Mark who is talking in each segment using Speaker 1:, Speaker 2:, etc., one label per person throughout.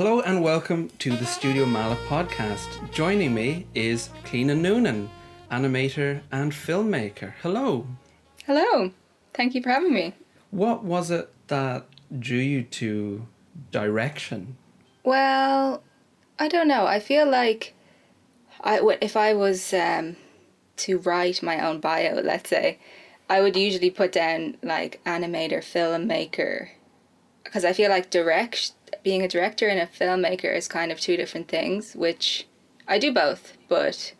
Speaker 1: Hello and welcome to the Studio Meala Podcast. Joining me is Cliona Noonan, animator and filmmaker. Hello.
Speaker 2: Hello. Thank you for having me.
Speaker 1: What was it that drew you to direction?
Speaker 2: Well, I don't know. I feel like if I was to write my own bio, let's say, I would usually put down like animator, filmmaker, because I feel like being a director and a filmmaker is kind of two different things, which I do both, but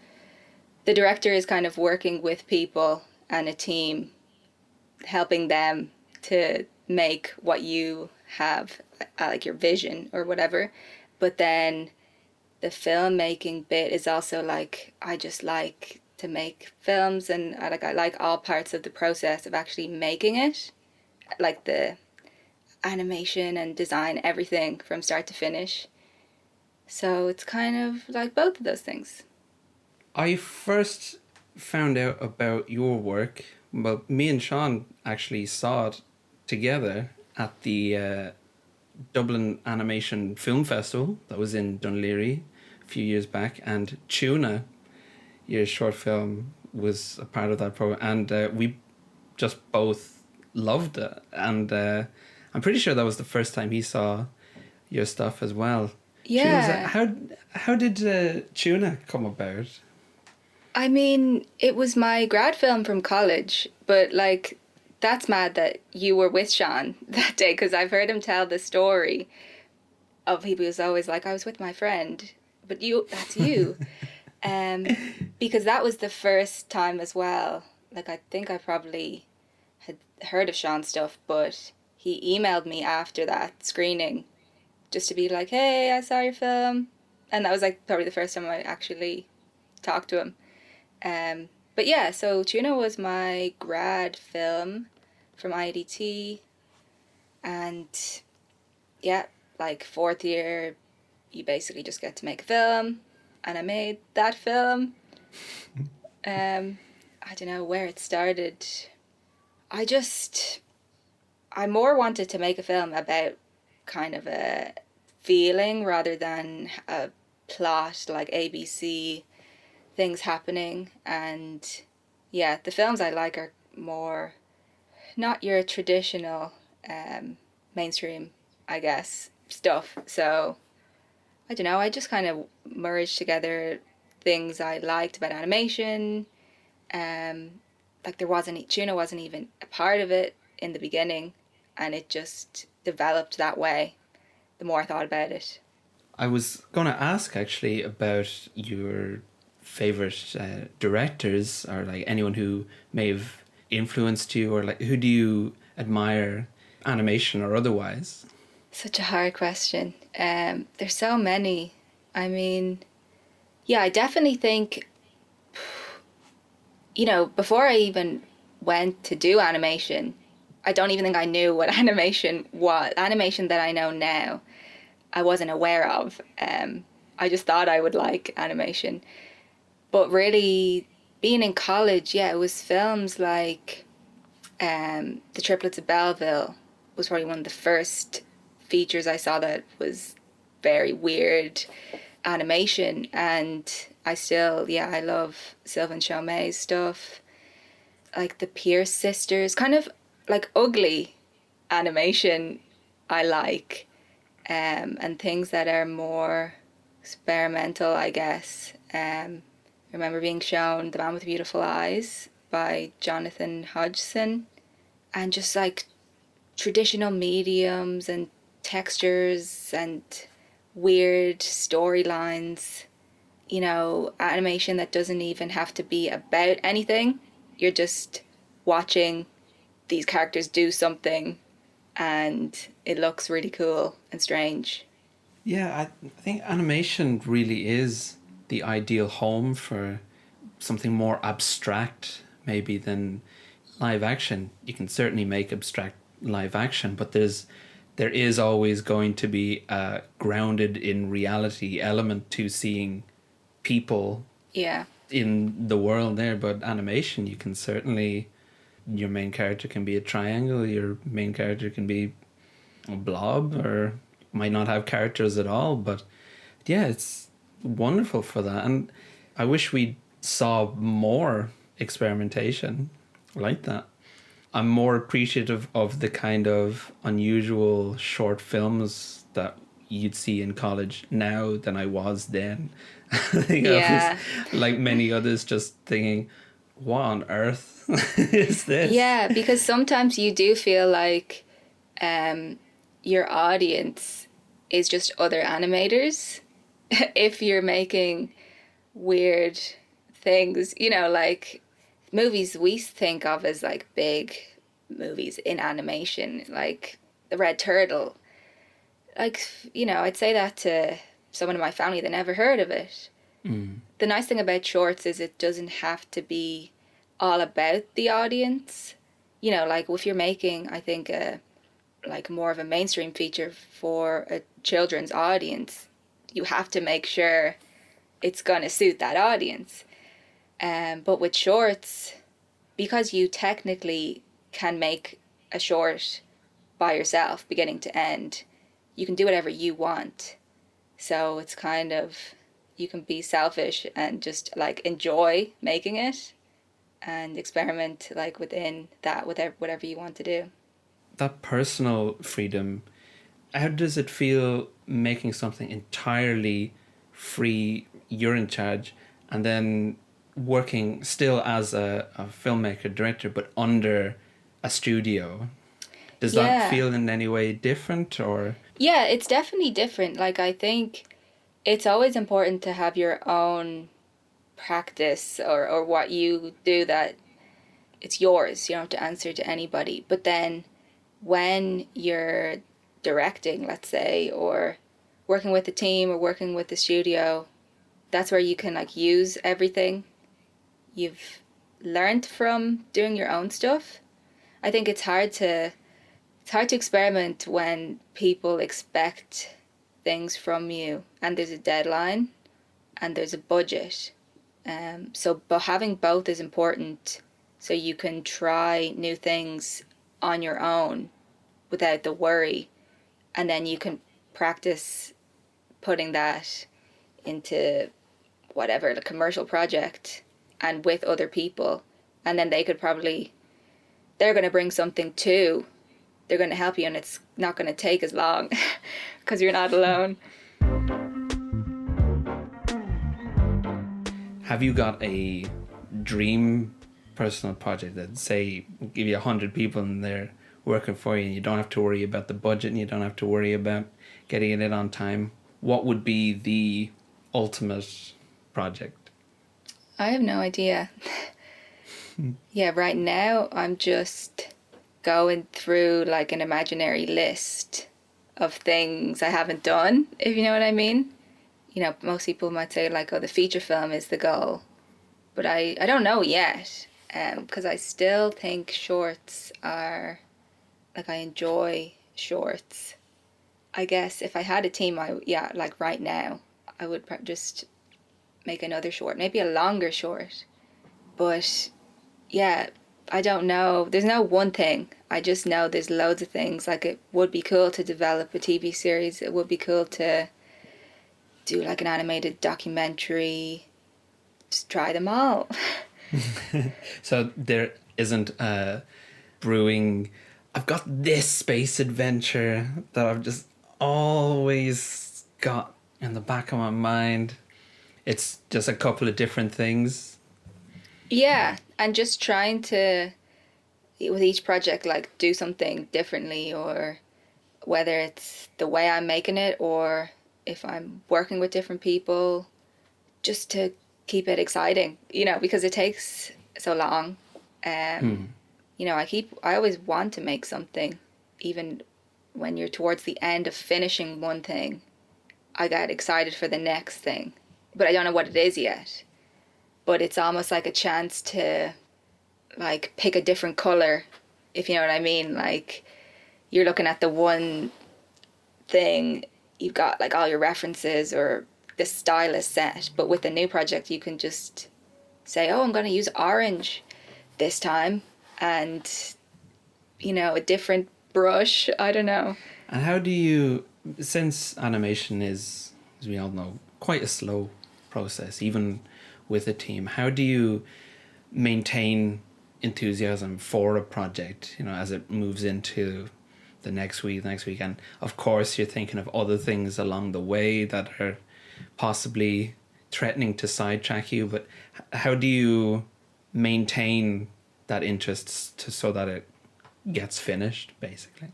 Speaker 2: the director is kind of working with people and a team, helping them to make what you have, like your vision or whatever. But then the filmmaking bit is also like, I just like to make films, and I like all parts of the process of actually making it, like the animation and design, everything from start to finish. So it's kind of like both of those things.
Speaker 1: I first found out about your work, well, me and Sean actually saw it together at the Dublin Animation Film Festival that was in Dunleary a few years back, and Tuna, your short film, was a part of that program, and we just both loved it, and I'm pretty sure that was the first time he saw your stuff as well.
Speaker 2: Yeah.
Speaker 1: How did Tuna come about?
Speaker 2: I mean, it was my grad film from college, but like, that's mad that you were with Sean that day, because I've heard him tell the story of he was always like, I was with my friend, but that's you. Because that was the first time as well. Like, I think I probably had heard of Sean's stuff, but he emailed me after that screening just to be like, hey, I saw your film. And that was like probably the first time I actually talked to him. But yeah, so Tuna was my grad film from IDT, and yeah, like fourth year, you basically just get to make a film, and I made that film. I don't know where it started. I more wanted to make a film about kind of a feeling rather than a plot, like ABC things happening. And yeah, the films I like are more not your traditional mainstream, I guess, stuff. So I don't know, I just kind of merged together things I liked about animation. Like Tuna wasn't even a part of it in the beginning, and it just developed that way the more I thought about it.
Speaker 1: I was going to ask actually about your favorite directors, or like anyone who may have influenced you, or like who do you admire, animation or otherwise?
Speaker 2: Such a hard question. There's so many. I mean, yeah, I definitely think, before I even went to do animation, I don't even think I knew what animation was. Animation that I know now, I wasn't aware of. I just thought I would like animation. But really, being in college, yeah, it was films like The Triplets of Belleville was probably one of the first features I saw that was very weird animation. And I love Sylvain Chomet's stuff. Like the Pierce sisters, kind of like ugly animation I like. And things that are more experimental, I guess. I remember being shown The Man with Beautiful Eyes by Jonathan Hodgson, and just like traditional mediums and textures and weird storylines, animation that doesn't even have to be about anything. You're just watching these characters do something and it looks really cool and strange.
Speaker 1: Yeah, I think animation really is the ideal home for something more abstract maybe than live action. You can certainly make abstract live action, but there is always going to be a grounded in reality element to seeing people in the world there. But animation, you can certainly, your main character can be a triangle, your main character can be a blob, or might not have characters at all, but yeah, it's wonderful for that. And I wish we saw more experimentation like that. I'm more appreciative of the kind of unusual short films that you'd see in college now than I was then. I think I
Speaker 2: Yeah.
Speaker 1: was, like many others, just thinking, what on earth is this?
Speaker 2: Yeah, because sometimes you do feel like your audience is just other animators. If you're making weird things, like movies we think of as like big movies in animation, like The Red Turtle. Like, I'd say that to someone in my family that never heard of it. The nice thing about shorts is it doesn't have to be all about the audience. Like if you're making, I think, like more of a mainstream feature for a children's audience, you have to make sure it's going to suit that audience. But with shorts, because you technically can make a short by yourself, beginning to end, you can do whatever you want. So it's kind of, you can be selfish and just like enjoy making it and experiment like within that, with whatever you want to do.
Speaker 1: That personal freedom, how does it feel making something entirely free, you're in charge, and then working still as a filmmaker, director, but under a studio? Does that
Speaker 2: Yeah.
Speaker 1: feel in any way different, or?
Speaker 2: Yeah, it's definitely different. Like, I think it's always important to have your own practice or what you do, that it's yours. You don't have to answer to anybody. But then when you're directing, let's say, or working with a team or working with the studio, that's where you can like use everything you've learned from doing your own stuff. I think it's hard to experiment when people expect things from you and there's a deadline and there's a budget. But having both is important, so you can try new things on your own without the worry, and then you can practice putting that into whatever the commercial project and with other people, and then they're going to bring something too. They're going to help you, and it's not going to take as long because you're not alone.
Speaker 1: Have you got a dream personal project that, say, give you 100 people and they're working for you and you don't have to worry about the budget and you don't have to worry about getting it on time? What would be the ultimate project?
Speaker 2: I have no idea. Yeah, right now I'm just going through like an imaginary list of things I haven't done, if you know what I mean. Most people might say like, oh, the feature film is the goal. But I don't know yet, because I still think shorts are, like, I enjoy shorts. I guess if I had a team, like right now, I would just make another short, maybe a longer short. But yeah, I don't know. There's no one thing. I just know there's loads of things. Like, it would be cool to develop a TV series. It would be cool to do like an animated documentary. Just try them all.
Speaker 1: So there isn't a brewing, I've got this space adventure that I've just always got in the back of my mind. It's just a couple of different things.
Speaker 2: Yeah, and just trying to, with each project, like do something differently, or whether it's the way I'm making it or if I'm working with different people, just to keep it exciting, because it takes so long. I always want to make something, even when you're towards the end of finishing one thing, I get excited for the next thing, but I don't know what it is yet. But it's almost like a chance to like pick a different color, if you know what I mean. Like, you're looking at the one thing, you've got like all your references or the style is set, but with a new project you can just say, oh, I'm going to use orange this time, and a different brush. I don't know.
Speaker 1: And how do you since animation is, as we all know, quite a slow process, even with a team, how do you maintain enthusiasm for a project, as it moves into the next week, and of course you're thinking of other things along the way that are possibly threatening to sidetrack you, but how do you maintain that interest so that it gets finished, basically?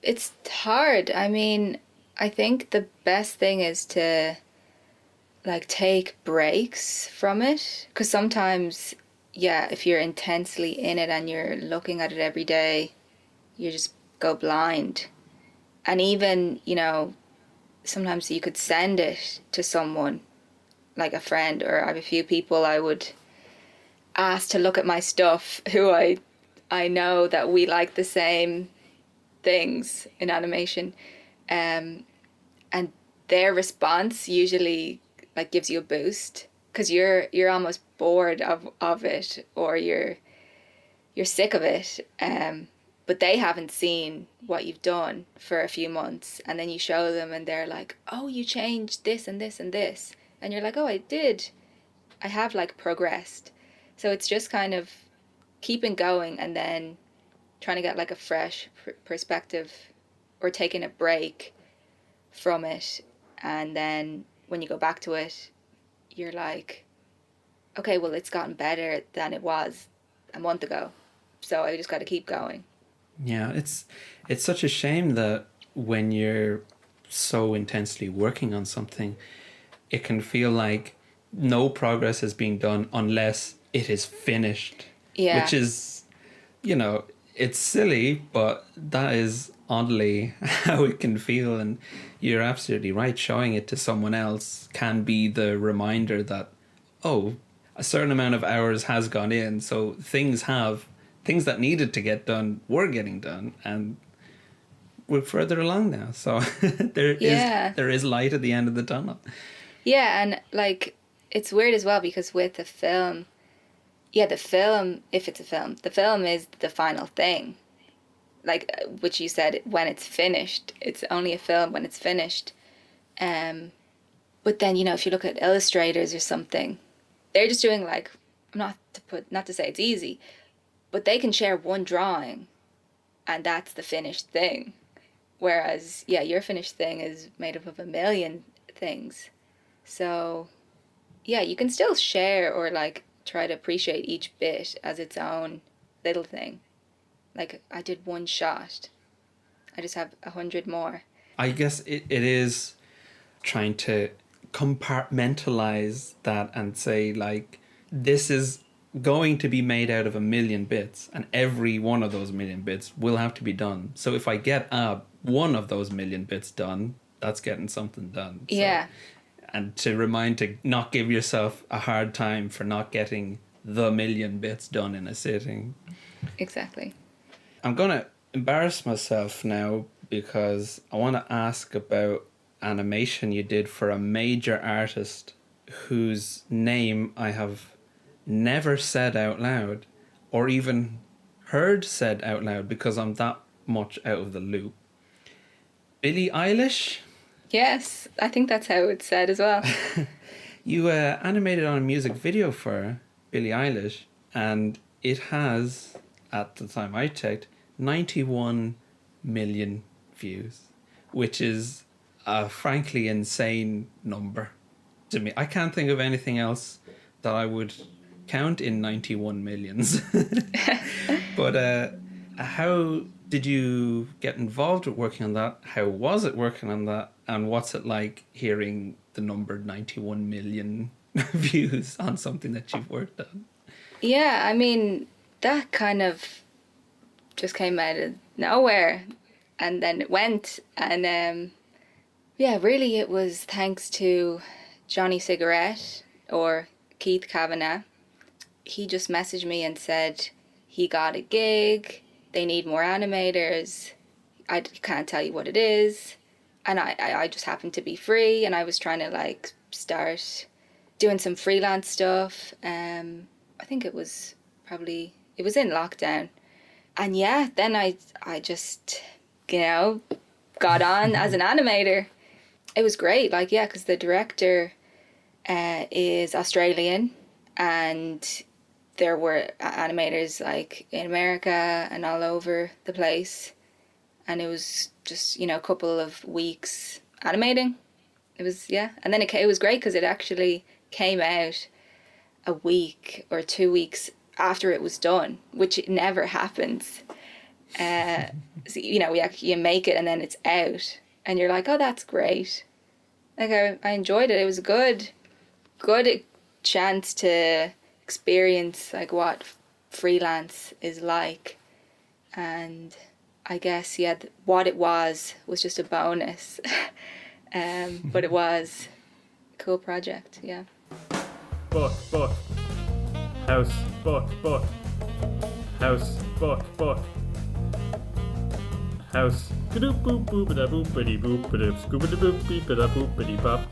Speaker 2: It's hard. I mean, I think the best thing is to like take breaks from it, because sometimes, yeah, if you're intensely in it and you're looking at it every day, you just go blind. And even, sometimes you could send it to someone, like a friend, or I have a few people I would ask to look at my stuff who I know that we like the same things in animation, and their response usually like gives you a boost, because you're almost bored of it, or you're sick of it, but they haven't seen what you've done for a few months, and then you show them and they're like, oh, you changed this and this and this, and you're like, oh, I have like progressed. So it's just kind of keeping going, and then trying to get like a fresh perspective, or taking a break from it, and then when you go back to it, you're like, okay, well, it's gotten better than it was a month ago, so I just got to keep going.
Speaker 1: Yeah, it's such a shame that when you're so intensely working on something, it can feel like no progress is being done unless it is finished.
Speaker 2: Yeah.
Speaker 1: Which is, it's silly, but that is oddly how it can feel. And you're absolutely right. Showing it to someone else can be the reminder that, oh, a certain amount of hours has gone in. So things that needed to get done were getting done, and we're further along now. So there is light at the end of the tunnel.
Speaker 2: Yeah, and like it's weird as well, because with the film, if it's a film, the film is the final thing. Like, which you said, when it's finished, it's only a film when it's finished. But then, if you look at illustrators or something, they're just doing like, not to say it's easy, but they can share one drawing and that's the finished thing. Whereas, your finished thing is made up of a million things. So, you can still share, or like try to appreciate each bit as its own little thing. Like, I did one shot, I just have 100 more.
Speaker 1: I guess it is trying to compartmentalize that and say, like, this is going to be made out of a million bits, and every one of those million bits will have to be done. So if I get one of those million bits done, that's getting something done. So,
Speaker 2: yeah.
Speaker 1: And to remind to not give yourself a hard time for not getting the million bits done in a sitting.
Speaker 2: Exactly.
Speaker 1: I'm going to embarrass myself now, because I want to ask about animation you did for a major artist whose name I have never said out loud, or even heard said out loud, because I'm that much out of the loop. Billie Eilish?
Speaker 2: Yes, I think that's how it's said as well.
Speaker 1: You animated on a music video for Billie Eilish, and it has, at the time I checked, 91 million views, which is a frankly insane number to me. I can't think of anything else that I would count in 91 millions. But how did you get involved with working on that? How was it working on that? And what's it like hearing the number 91 million views on something that you've worked on?
Speaker 2: Yeah, I mean, that kind of just came out of nowhere, and then it went. And really it was thanks to Johnny Cigarette, or Keith Kavanagh. He just messaged me and said he got a gig, they need more animators, I can't tell you what it is. And I just happened to be free, and I was trying to like start doing some freelance stuff. I think it was in lockdown. And then I just you know, got on as an animator. It was great, like, yeah, because the director is Australian, and there were animators like in America and all over the place, and it was just, you know, a couple of weeks animating. It was, yeah, and then it was great because it actually came out a week or 2 weeks after it was done, which never happens. So, you know, you make it and then it's out, and you're like, oh, that's great. Like, I enjoyed it. It was a good chance to experience like what freelance is like, and I guess, yeah, what it was just a bonus. But it was a cool project, yeah.
Speaker 3: Book. House, book. House, book. House.
Speaker 1: I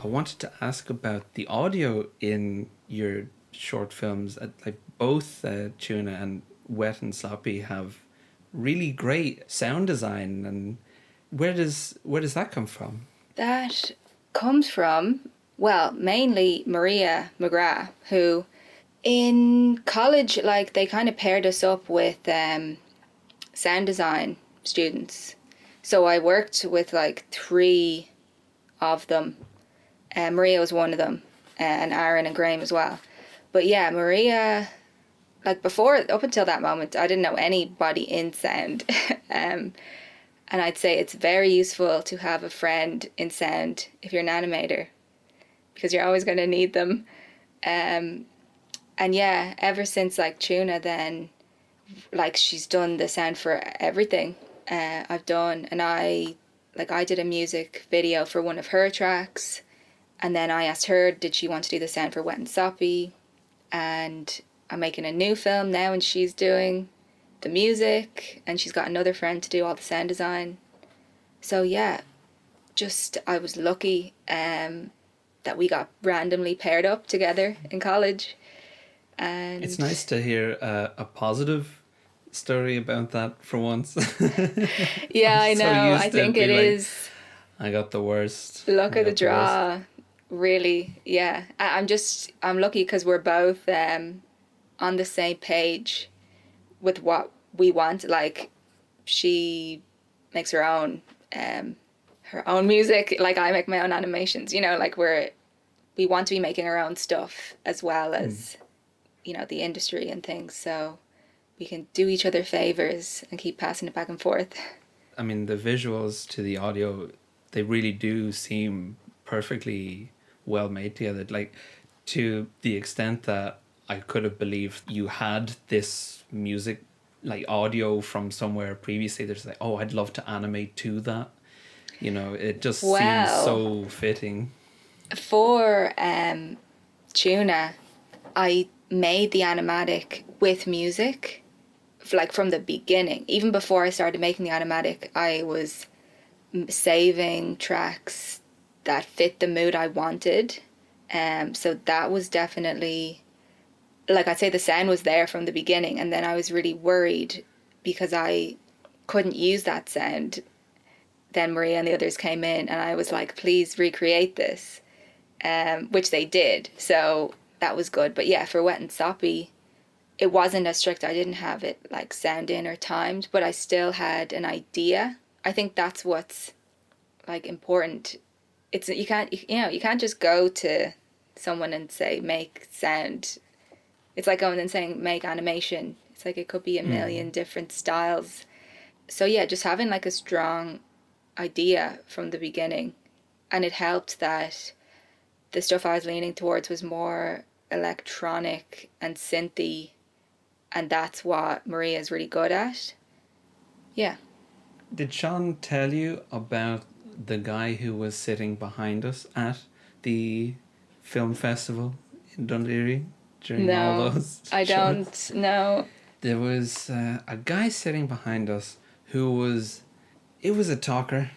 Speaker 1: wanted to ask about the audio in your short films. Like both Tuna and Wet and Sloppy have really great sound design, and where does that come from?
Speaker 2: That comes from, well, mainly Maria McGrath, who in college, like, they kind of paired us up with sound design students. So I worked with like 3 of them. Maria was one of them, and Aaron and Graham as well. But yeah, Maria, like, up until that moment, I didn't know anybody in sound. And I'd say it's very useful to have a friend in sound if you're an animator, because you're always going to need them. And yeah, ever since like Tuna, then, like, she's done the sound for everything I've done. And I did a music video for one of her tracks, and then I asked her, did she want to do the sound for Wet and Soppy? And I'm making a new film now, and she's doing the music, and she's got another friend to do all the sound design. So yeah, just, I was lucky that we got randomly paired up together in college. And
Speaker 1: it's nice to hear a positive story about that for once.
Speaker 2: Yeah, I know. I think it is.
Speaker 1: I got the worst.
Speaker 2: Luck of the draw, really. Yeah, I'm lucky because we're both on the same page with what we want. Like, she makes her own music, like I make my own animations. You know, like, we want to be making our own stuff as well as you know, the industry and things. So we can do each other favors and keep passing it back and forth.
Speaker 1: I mean, the visuals to the audio, they really do seem perfectly well made together. Like, to the extent that I could have believed you had this music, like audio from somewhere previously. There's like, oh, I'd love to animate to that. You know, it just seems so fitting.
Speaker 2: For Tuna, I made the animatic with music, like, from the beginning. Even before I started making the animatic, I was saving tracks that fit the mood I wanted. So that was definitely, like, I'd say the sound was there from the beginning, and then I was really worried because I couldn't use that sound. Then Maria and the others came in, and I was like, please recreate this, which they did. So that was good. But yeah, for Wet and Soppy, it wasn't as strict. I didn't have it like sound in or timed, but I still had an idea. I think that's what's like important. It's, you can't just go to someone and say make sound. It's like going and saying make animation. It's like it could be a million different styles. So yeah, just having like a strong idea from the beginning, and it helped that the stuff I was leaning towards was more electronic and synthy, and that's what Maria's really good at. Yeah.
Speaker 1: Did Sean tell you about the guy who was sitting behind us at the film festival in Dundee during all those
Speaker 2: I
Speaker 1: shows?
Speaker 2: don't know.
Speaker 1: There was a guy sitting behind us who was a talker,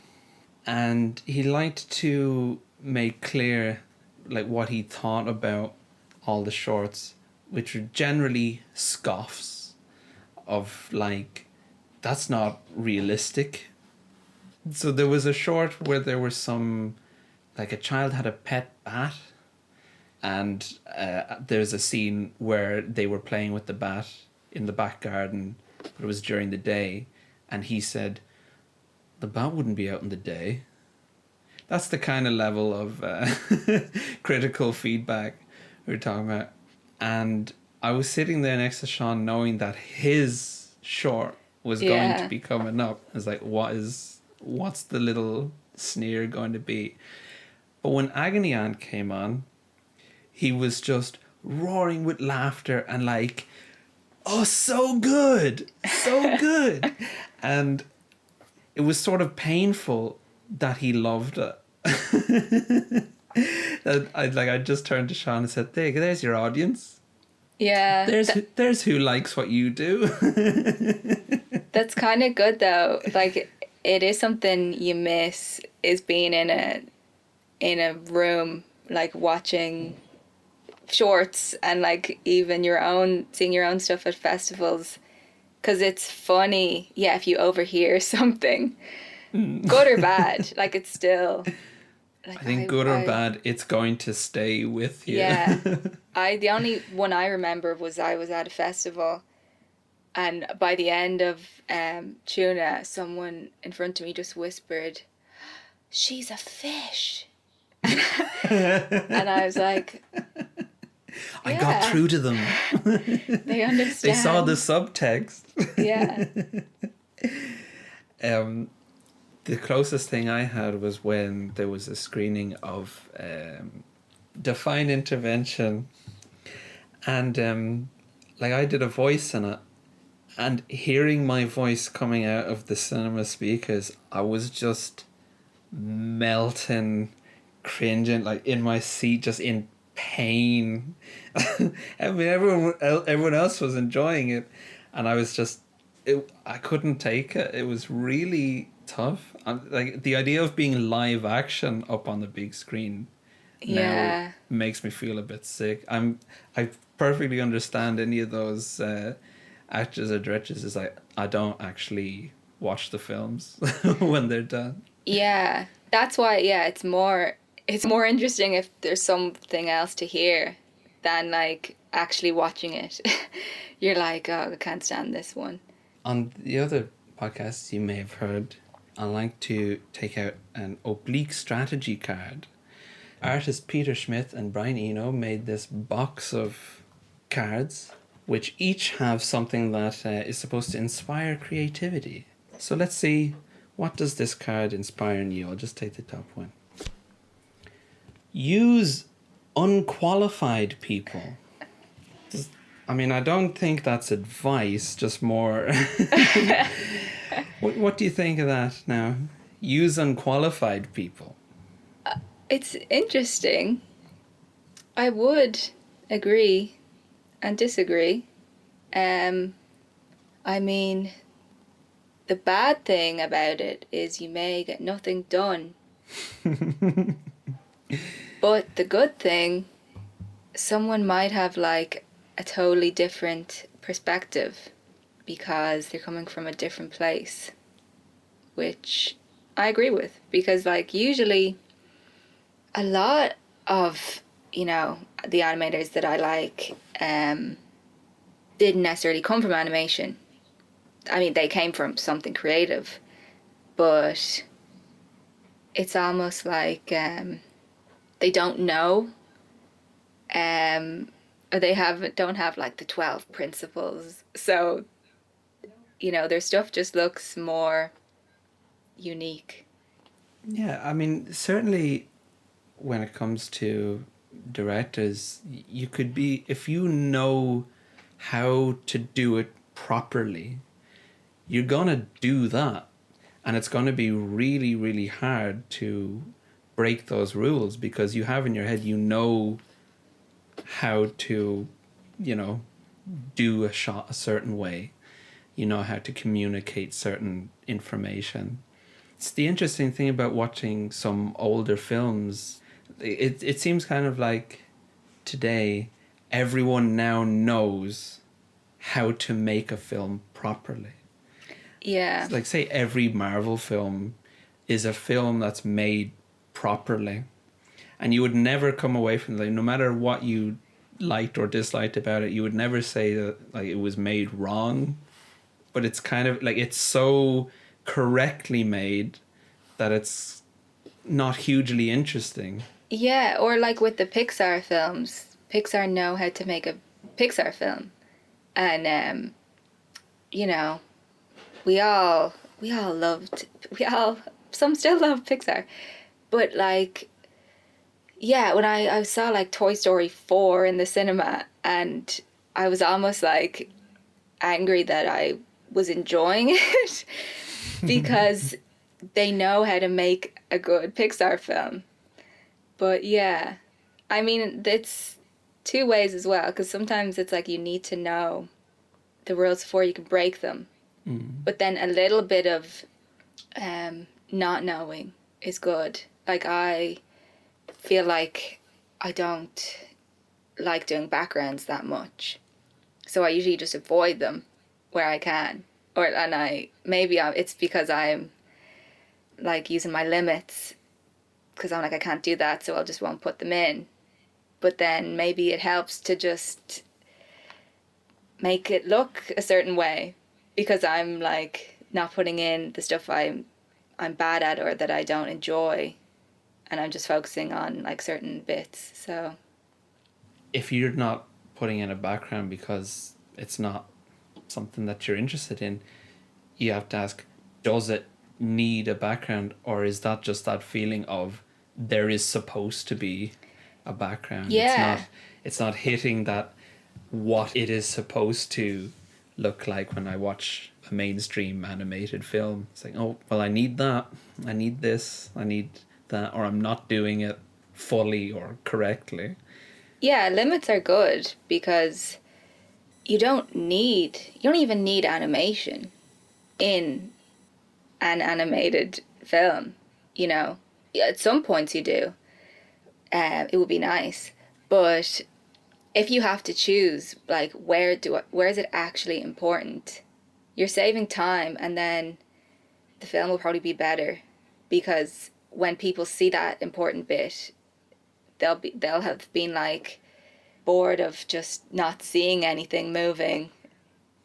Speaker 1: and he liked to make clear like what he thought about all the shorts, which were generally scoffs of like, that's not realistic. So there was a short where there was some, like a child had a pet bat, and there's a scene where they were playing with the bat in the back garden, but it was during the day, and he said, the bat wouldn't be out in the day. That's the kind of level of critical feedback we're talking about. And I was sitting there next to Sean knowing that his short was going to be coming up. I was like, what's the little sneer going to be? But when Agony Aunt came on, he was just roaring with laughter and like, oh, so good, so good. And it was sort of painful that he loved it. I just turned to Sean and said, there's your audience.
Speaker 2: Yeah.
Speaker 1: There's who likes what you do.
Speaker 2: That's kind of good though. Like, it is something you miss, is being in a room, like watching shorts and like even seeing your own stuff at festivals, because it's funny. Yeah, if you overhear something, good or bad, like it's still. Like,
Speaker 1: I think good or bad, it's going to stay with you.
Speaker 2: Yeah. The only one I remember was I was at a festival, and by the end of Tuna, someone in front of me just whispered, "She's a fish." And I was like,
Speaker 1: I got through to them.
Speaker 2: They understand.
Speaker 1: They saw the subtext.
Speaker 2: Yeah.
Speaker 1: The closest thing I had was when there was a screening of Define Intervention, and like I did a voice in it, and hearing my voice coming out of the cinema speakers, I was just melting, cringing, like in my seat, just in pain. I mean, everyone else was enjoying it, and I was just, I couldn't take it. It was really tough. Like the idea of being live action up on the big screen now makes me feel a bit sick. I perfectly understand any of those actors or directors is like, I don't actually watch the films when they're done.
Speaker 2: Yeah, that's why. Yeah, it's more interesting if there's something else to hear than like actually watching it. You're like, oh, I can't stand this one.
Speaker 1: On the other podcasts you may have heard, I like to take out an oblique strategy card. Artist Peter Schmidt and Brian Eno made this box of cards, which each have something that is supposed to inspire creativity. So let's see, what does this card inspire in you? I'll just take the top one. Use unqualified people. I mean, I don't think that's advice, just more... What do you think of that now? Use unqualified people.
Speaker 2: It's interesting. I would agree and disagree. I mean, the bad thing about it is you may get nothing done. But the good thing, someone might have like a totally different perspective because they're coming from a different place, which I agree with, because like usually a lot of, the animators that I like didn't necessarily come from animation. I mean, they came from something creative, but it's almost like they don't know, or they don't have like the 12 principles. So, their stuff just looks more unique.
Speaker 1: Yeah, I mean, certainly when it comes to directors, you could be, if you know how to do it properly, you're gonna do that, and it's gonna be really, really hard to break those rules, because you have in your head, how to, do a shot a certain way, how to communicate certain information. It's the interesting thing about watching some older films. It seems kind of like today everyone now knows how to make a film properly.
Speaker 2: Yeah.
Speaker 1: It's like, say, every Marvel film is a film that's made properly. And you would never come away from it, no matter what you liked or disliked about it, you would never say that like it was made wrong. But it's kind of like it's so correctly made that it's not hugely interesting.
Speaker 2: Yeah, or like with the Pixar films, Pixar know how to make a Pixar film. And you know, some still love Pixar. But like, yeah, when I saw like Toy Story 4 in the cinema, and I was almost like angry that I was enjoying it because they know how to make a good Pixar film. But yeah, I mean, it's two ways as well, because sometimes it's like you need to know the rules before you can break them. But then a little bit of not knowing is good. Like, I feel like I don't like doing backgrounds that much, so I usually just avoid them where I can. It's because I'm like using my limits, because I'm like, I can't do that, so I'll just won't put them in. But then maybe it helps to just make it look a certain way, because I'm like not putting in the stuff I'm bad at or that I don't enjoy, and I'm just focusing on like certain bits. So
Speaker 1: If you're not putting in a background because it's not something that you're interested in, you have to ask, does it need a background, or is that just that feeling of there is supposed to be a background?
Speaker 2: Yeah.
Speaker 1: It's not hitting that what it is supposed to look like when I watch a mainstream animated film. It's like, oh, well, I need that, I need this, I need that, or I'm not doing it fully or correctly.
Speaker 2: yeah, limits are good, because you don't even need animation in an animated film, you know. At some points you do. It would be nice. But if you have to choose, like, where is it actually important? You're saving time, and then the film will probably be better, because when people see that important bit, they'll have been like bored of just not seeing anything moving,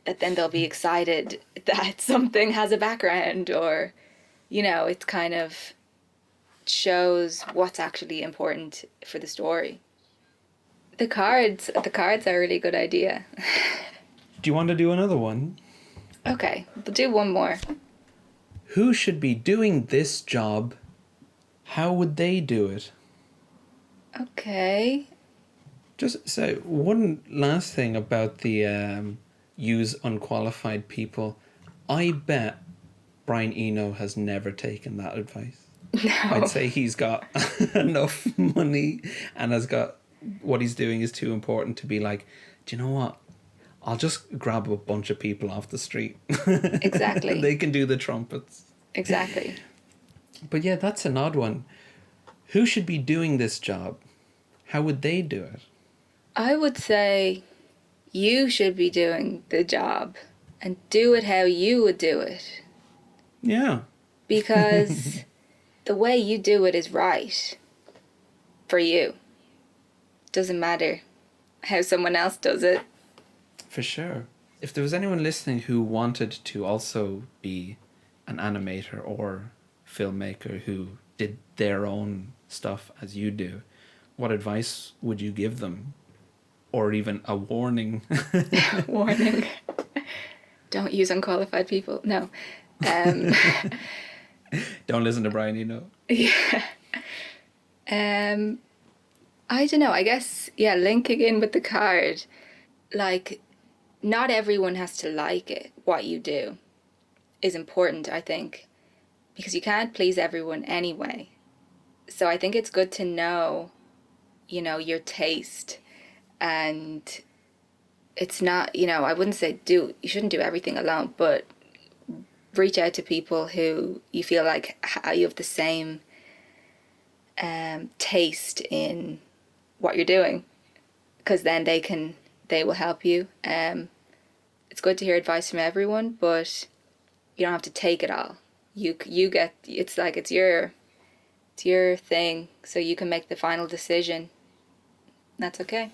Speaker 2: that then they'll be excited that something has a background, or, you know, it kind of shows what's actually important for the story. The cards are a really good idea.
Speaker 1: Do you want to do another one?
Speaker 2: Okay, we'll do one more.
Speaker 1: Who should be doing this job? How would they do it?
Speaker 2: Okay.
Speaker 1: Just say one last thing about the use unqualified people. I bet Brian Eno has never taken that advice.
Speaker 2: No.
Speaker 1: I'd say he's got enough money and has got what he's doing is too important to be like, do you know what? I'll just grab a bunch of people off the street.
Speaker 2: Exactly.
Speaker 1: They can do the trumpets.
Speaker 2: Exactly.
Speaker 1: But yeah, that's an odd one. Who should be doing this job? How would they do it?
Speaker 2: I would say you should be doing the job, and do it how you would do it.
Speaker 1: Yeah.
Speaker 2: Because the way you do it is right for you. Doesn't matter how someone else does it.
Speaker 1: For sure. If there was anyone listening who wanted to also be an animator or filmmaker who did their own stuff as you do, what advice would you give them? Or even a warning?
Speaker 2: Warning. Don't use unqualified people. No.
Speaker 1: Don't listen to Brian Eno.
Speaker 2: Yeah. I don't know. I guess, yeah, linking in with the card, like, not everyone has to like it. What you do is important, I think, because you can't please everyone anyway. So I think it's good to know, you know, your taste. And it's not, you know, I wouldn't say you shouldn't do everything alone, but reach out to people who you feel like you have the same taste in what you're doing, because then they will help you. It's good to hear advice from everyone, but you don't have to take it all. you get, it's like it's your thing, so you can make the final decision. That's okay.